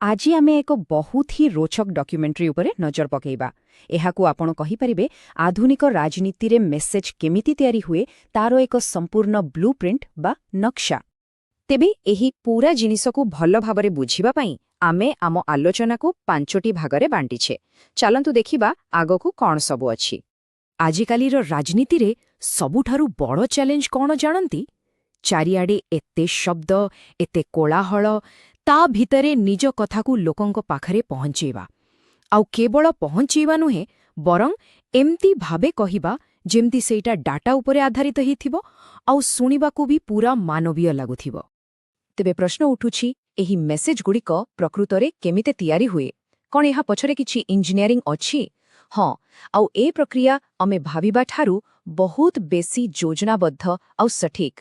ଆଜି ଆମେ ଏକ ବହୁତ ହି ରୋଚକ ଡକ୍ୟୁମେଣ୍ଟାରୀ ଉପରେ ନଜର ପକାଇବା। ଏହାକୁ ଆପଣ କହିପାରିବେ ଆଧୁନିକ ରାଜନୀତିରେ ମେସେଜ କେମିତି ତିଆରି ହୁଏ ତାର ଏକ ସମ୍ପୂର୍ଣ୍ଣ ବ୍ଲୁ ପ୍ରିଣ୍ଟ ବା ନକ୍ସା। ତେବେ ଏହି ପୂରା ଜିନିଷକୁ ଭଲ ଭାବରେ ବୁଝିବା ପାଇଁ ଆମେ ଆମ ଆଲୋଚନାକୁ 5ଟି ଭାଗରେ ବାଣ୍ଟିଛେ। ଚାଲନ୍ତୁ ଦେଖିବା ଆଗକୁ କ'ଣ ସବୁ ଅଛି। ଆଜିକାଲିର ରାଜନୀତିରେ ସବୁଠାରୁ ବଡ଼ ଚ୍ୟାଲେଞ୍ଜ କ'ଣ ଜାଣନ୍ତି? ଚାରିଆଡ଼େ ଏତେ ଶବ୍ଦ, ଏତେ କୋଳାହଳ, ତା ଭିତରେ ନିଜ କଥାକୁ ଲୋକଙ୍କ ପାଖରେ ପହଞ୍ଚେଇବା। ଆଉ କେବଳ ପହଞ୍ଚେଇବା ନୁହେଁ, ବରଂ ଏମିତି ଭାବେ କହିବା ଯେମିତି ସେଇଟା ଡାଟା ଉପରେ ଆଧାରିତ ହେଇଥିବ ଆଉ ଶୁଣିବାକୁ ବି ପୂରା ମାନବୀୟ ଲାଗୁଥିବ। ତେବେ ପ୍ରଶ୍ନ ଉଠୁଛି, ଏହି ମେସେଜଗୁଡ଼ିକ ପ୍ରକୃତରେ କେମିତି ତିଆରି ହୁଏ? କ'ଣ ଏହା ପଛରେ କିଛି ଇଞ୍ଜିନିୟରିଂ ଅଛି? ହଁ, ଆଉ ଏ ପ୍ରକ୍ରିୟା ଆମେ ଭାବିବାଠାରୁ ବହୁତ ବେଶୀ ଯୋଜନାବଦ୍ଧ ଆଉ ସଠିକ୍।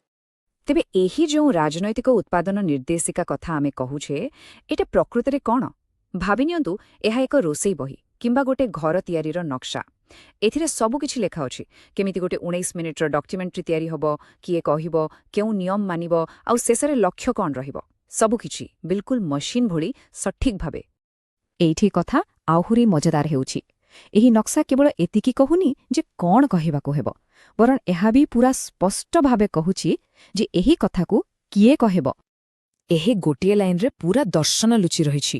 ତେବେ ଏହି ଯେଉଁ ରାଜନୈତିକ ଉତ୍ପାଦନ ନିର୍ଦ୍ଦେଶିକା କଥା ଆମେ କହୁଛେ, ଏଟା ପ୍ରକୃତରେ କ'ଣ? ଭାବିନିଅନ୍ତୁ, ଏହା ଏକ ରୋଷେଇ ବହି କିମ୍ବା ଗୋଟେ ଘର ତିଆରିର ନକ୍ସା। ଏଥିରେ ସବୁକିଛି ଲେଖାଅଛି। କେମିତି ଗୋଟେ 19 ମିନିଟ୍ର ଡକ୍ୟୁମେଣ୍ଟାରୀ ତିଆରି ହେବ, କିଏ କହିବ, କେଉଁ ନିୟମ ମାନିବ, ଆଉ ଶେଷରେ ଲକ୍ଷ୍ୟ କ'ଣ ରହିବ, ସବୁକିଛି ବିଲକୁଲ ମେସିନ୍ ଭଳି ସଠିକ୍ ଭାବେ। ଏଇଠି କଥା ଆହୁରି ମଜାଦାର ହେଉଛି। ଏହି ନକ୍ସା କେବଳ ଏତିକି କହୁନି ଯେ କ'ଣ କହିବାକୁ ହେବ, ବରଂ ଏହା ବି ପୂରା ସ୍ପଷ୍ଟ ଭାବେ କହୁଛି ଯେ ଏହି କଥାକୁ କିଏ କହିବ। ଏହି ଗୋଟିଏ ଲାଇନରେ ପୂରା ଦର୍ଶନ ଲୁଚି ରହିଛି।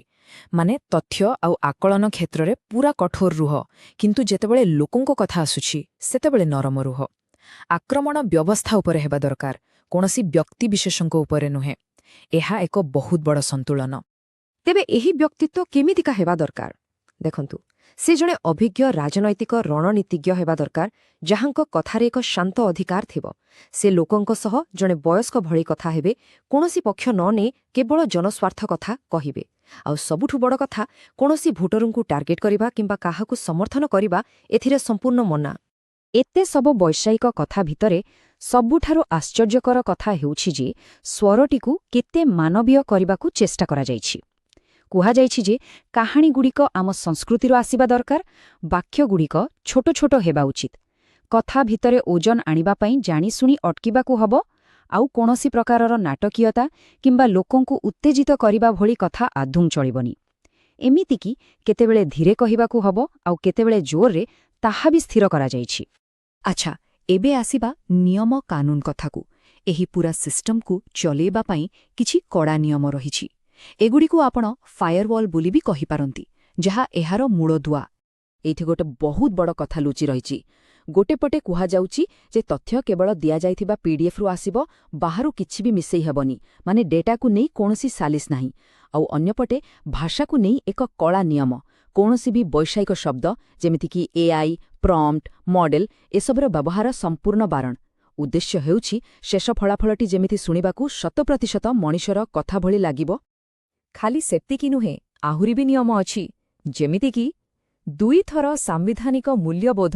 ମାନେ ତଥ୍ୟ ଆଉ ଆକଳନ କ୍ଷେତ୍ରରେ ପୂରା କଠୋର ରୁହ, କିନ୍ତୁ ଯେତେବେଳେ ଲୋକଙ୍କ କଥା ଆସୁଛି ସେତେବେଳେ ନରମ ରୁହ। ଆକ୍ରମଣ ବ୍ୟବସ୍ଥା ଉପରେ ହେବା ଦରକାର, କୌଣସି ବ୍ୟକ୍ତିବିଶେଷଙ୍କ ଉପରେ ନୁହେଁ। ଏହା ଏକ ବହୁତ ବଡ଼ ସନ୍ତୁଳନ। ତେବେ ଏହି ବ୍ୟକ୍ତିତ୍ୱ କେମିତିକା ହେବା ଦରକାର? ଦେଖନ୍ତୁ, ସେ ଜଣେ ଅଭିଜ୍ଞ ରାଜନୈତିକ ରଣନୀତିଜ୍ଞ ହେବା ଦରକାର, ଯାହାଙ୍କ କଥାରେ ଏକ ଶାନ୍ତ ଅଧିକାର ଥିବ। ସେ ଲୋକଙ୍କ ସହ ଜଣେ ବୟସ୍କ ଭଳି କଥା ହେବେ, କୌଣସି ପକ୍ଷ ନ ନେଇ କେବଳ ଜନସ୍ୱାର୍ଥ କଥା କହିବେ। ଆଉ ସବୁଠୁ ବଡ଼ କଥା, କୌଣସି ଭୋଟରଙ୍କୁ ଟାର୍ଗେଟ କରିବା କିମ୍ବା କାହାକୁ ସମର୍ଥନ କରିବା ଏଥିରେ ସମ୍ପୂର୍ଣ୍ଣ ମନା। ଏତେ ସବୁ ବୈଷୟିକ କଥା ଭିତରେ ସବୁଠାରୁ ଆଶ୍ଚର୍ଯ୍ୟକର କଥା ହେଉଛି ଯେ ସ୍ୱରଟିକୁ କେତେ ମାନବୀୟ କରିବାକୁ ଚେଷ୍ଟା କରାଯାଇଛି। କୁହାଯାଇଛି ଯେ କାହାଣୀଗୁଡ଼ିକ ଆମ ସଂସ୍କୃତିରୁ ଆସିବା ଦରକାର, ବାକ୍ୟଗୁଡ଼ିକ ଛୋଟ ଛୋଟ ହେବା ଉଚିତ, କଥା ଭିତରେ ଓଜନ ଆଣିବା ପାଇଁ ଜାଣିଶୁଣି ଅଟକିବାକୁ ହେବ, ଆଉ କୌଣସି ପ୍ରକାରର ନାଟକୀୟତା କିମ୍ବା ଲୋକଙ୍କୁ ଉତ୍ତେଜିତ କରିବା ଭଳି କଥା ଆଦୌ ଚଳିବନି। ଏମିତିକି କେତେବେଳେ ଧୀରେ କହିବାକୁ ହେବ ଆଉ କେତେବେଳେ ଜୋରରେ, ତାହା ବି ସ୍ଥିର କରାଯାଇଛି। ଆଚ୍ଛା, ଏବେ ଆସିବା ନିୟମ କାନୁନ କଥାକୁ। ଏହି ପୂରା ସିଷ୍ଟମକୁ ଚଲେଇବା ପାଇଁ କିଛି କଡ଼ା ନିୟମ ରହିଛି। ଏଗୁଡ଼ିକୁ ଆପଣ ଫାୟାରୱାଲ୍ ବୋଲି ବି କହିପାରନ୍ତି, ଯାହା ଏହାର ମୂଳଦୁଆ। ଏଇଠି ଗୋଟେ ବହୁତ ବଡ଼ କଥା ଲୁଚି ରହିଛି। ଗୋଟେ ପଟେ କୁହାଯାଉଛି ଯେ ତଥ୍ୟ କେବଳ ଦିଆଯାଇଥିବା ପିଡିଏଫ୍ରୁ ଆସିବ, ବାହାରୁ କିଛି ବି ମିଶେଇ ହେବନି, ମାନେ ଡେଟାକୁ ନେଇ କୌଣସି ସାଲିସ ନାହିଁ। ଆଉ ଅନ୍ୟପଟେ ଭାଷାକୁ ନେଇ ଏକ କଳା ନିୟମ। କୌଣସି ବି ବୈଷୟିକ ଶବ୍ଦ ଯେମିତିକି ଏଆଇ, ପ୍ରମ୍ପ୍ଟ, ମଡେଲ, ଏସବୁର ବ୍ୟବହାର ସମ୍ପୂର୍ଣ୍ଣ ବାରଣ। ଉଦ୍ଦେଶ୍ୟ ହେଉଛି ଶେଷ ଫଳାଫଳଟି ଯେମିତି ଶୁଣିବାକୁ 100% ମଣିଷର କଥା ଭଳି ଲାଗିବ। ଖାଲି ସେତିକି ନୁହେଁ, ଆହୁରି ବି ନିୟମ ଅଛି, ଯେମିତିକି 2 ଥର ସାମ୍ବିଧାନିକ ମୂଲ୍ୟବୋଧ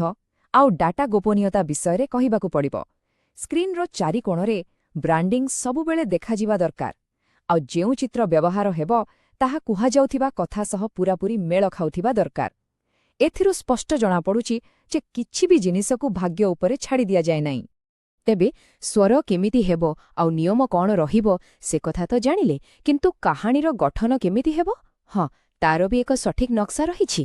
ଆଉ ଡାଟା ଗୋପନୀୟତା ବିଷୟରେ କହିବାକୁ ପଡ଼ିବ। ସ୍କ୍ରିନ୍ର ଚାରିକୋଣରେ ବ୍ରାଣ୍ଡିଂ ସବୁବେଳେ ଦେଖାଯିବା ଦରକାର, ଆଉ ଯେଉଁ ଚିତ୍ର ବ୍ୟବହାର ହେବ ତାହା କୁହାଯାଉଥିବା କଥା ସହ ପୂରାପୂରି ମେଳ ଖାଉଥିବା ଦରକାର। ଏଥିରୁ ସ୍ପଷ୍ଟ ଜଣାପଡ଼ୁଛି ଯେ କିଛି ବି ଜିନିଷକୁ ଭାଗ୍ୟ ଉପରେ ଛାଡ଼ି ଦିଆଯାଏ ନାହିଁ। ତେବେ ସ୍ୱର କେମିତି ହେବ ଆଉ ନିୟମ କ'ଣ ରହିବ ସେ କଥା ତ ଜାଣିଲେ, କିନ୍ତୁ କାହାଣୀର ଗଠନ କେମିତି ହେବ? ହଁ, ତାର ବି ଏକ ସଠିକ୍ ନକ୍ସା ରହିଛି।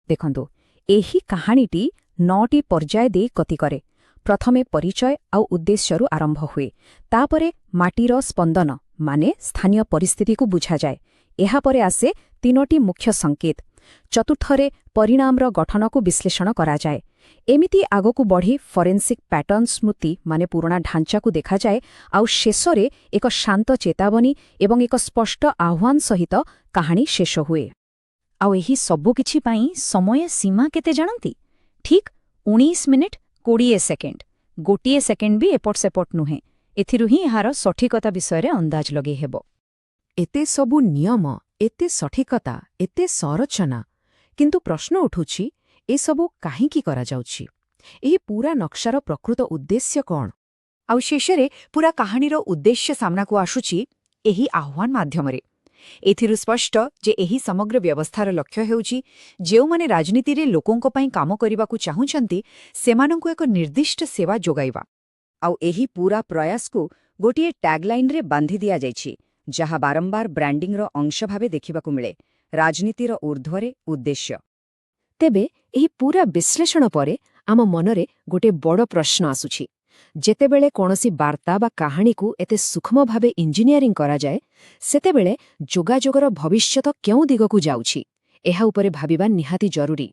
ଦେଖନ୍ତୁ, ଏହି କାହାଣୀଟି 9ଟି ପର୍ଯ୍ୟାୟ ଦେଇ ଗତି କରେ। ପ୍ରଥମେ ପରିଚୟ ଆଉ ଉଦ୍ଦେଶ୍ୟରୁ ଆରମ୍ଭ ହୁଏ। ତାପରେ ମାଟିର ସ୍ପନ୍ଦନ, ମାନେ ସ୍ଥାନୀୟ ପରିସ୍ଥିତିକୁ ବୁଝାଯାଏ। ଏହାପରେ ଆସେ 3ଟି ମୁଖ୍ୟ ସଂକେତ। ଚତୁର୍ଥରେ ପରିଣାମର ଗଠନକୁ ବିଶ୍ଳେଷଣ କରାଯାଏ। ଏମିତି ଆଗକୁ ବଢ଼ି ଫରେନ୍ସିକ୍ ପ୍ୟାଟର୍ନ ସ୍ମୃତି, ମାନେ ପୁରୁଣା ଢାଞ୍ଚାକୁ ଦେଖାଯାଏ, ଆଉ ଶେଷରେ ଏକ ଶାନ୍ତ ଚେତାବନୀ ଏବଂ ଏକ ସ୍ପଷ୍ଟ ଆହ୍ୱାନ ସହିତ କାହାଣୀ ଶେଷ ହୁଏ। ଆଉ ଏହି ସବୁକିଛି ପାଇଁ ସମୟ ସୀମା କେତେ ଜାଣନ୍ତି? ଠିକ୍ 19 ମିନିଟ୍ 20 ସେକେଣ୍ଡ। ଗୋଟିଏ ସେକେଣ୍ଡ ବି ଏପଟ ସେପଟ ନୁହେଁ। ଏଥିରୁ ହିଁ ଏହାର ସଠିକତା ବିଷୟରେ ଅନ୍ଦାଜ ଲଗେଇ ହେବ। ଏତେ ସବୁ ନିୟମ, ଏତେ ସଠିକତା, ଏତେ ସଂରଚନା, କିନ୍ତୁ ପ୍ରଶ୍ନ ଉଠୁଛି, ଏସବୁ କାହିଁକି କରାଯାଉଛି? ଏହି ପୂରା ନକ୍ସାର ପ୍ରକୃତ ଉଦ୍ଦେଶ୍ୟ କ'ଣ? ଆଉ ଶେଷରେ ପୂରା କାହାଣୀର ଉଦ୍ଦେଶ୍ୟ ସାମ୍ନାକୁ ଆସୁଛି ଏହି ଆହ୍ୱାନ ମାଧ୍ୟମରେ। ଏଥିରୁ ସ୍ପଷ୍ଟ ଯେ ଏହି ସମଗ୍ର ବ୍ୟବସ୍ଥାର ଲକ୍ଷ୍ୟ ହେଉଛି ଯେଉଁମାନେ ରାଜନୀତିରେ ଲୋକଙ୍କ ପାଇଁ କାମ କରିବାକୁ ଚାହୁଁଛନ୍ତି ସେମାନଙ୍କୁ ଏକ ନିର୍ଦ୍ଦିଷ୍ଟ ସେବା ଯୋଗାଇବା। ଆଉ ଏହି ପୂରା ପ୍ରୟାସକୁ ଗୋଟିଏ ଟ୍ୟାଗ୍ଲାଇନ୍ରେ ବାନ୍ଧି ଦିଆଯାଇଛି, ଯାହା ବାରମ୍ବାର ବ୍ରାଣ୍ଡିଂର ଅଂଶ ଭାବେ ଦେଖିବାକୁ ମିଳେ, ରାଜନୀତିର ଊର୍ଦ୍ଧ୍ୱରେ ଉଦ୍ଦେଶ୍ୟ। ତେବେ ଏହି ପୂରା ବିଶ୍ଳେଷଣ ପରେ ଆମ ମନରେ ଗୋଟେ ବଡ଼ ପ୍ରଶ୍ନ ଆସୁଛି। ଯେତେବେଳେ କୌଣସି ବାର୍ତ୍ତା ବା କାହାଣୀକୁ ଏତେ ସୂକ୍ଷ୍ମ ଭାବେ ଇଞ୍ଜିନିୟରିଂ କରାଯାଏ, ସେତେବେଳେ ଯୋଗାଯୋଗର ଭବିଷ୍ୟତ କେଉଁ ଦିଗକୁ ଯାଉଛି, ଏହା ଉପରେ ଭାବିବା ନିହାତି ଜରୁରୀ।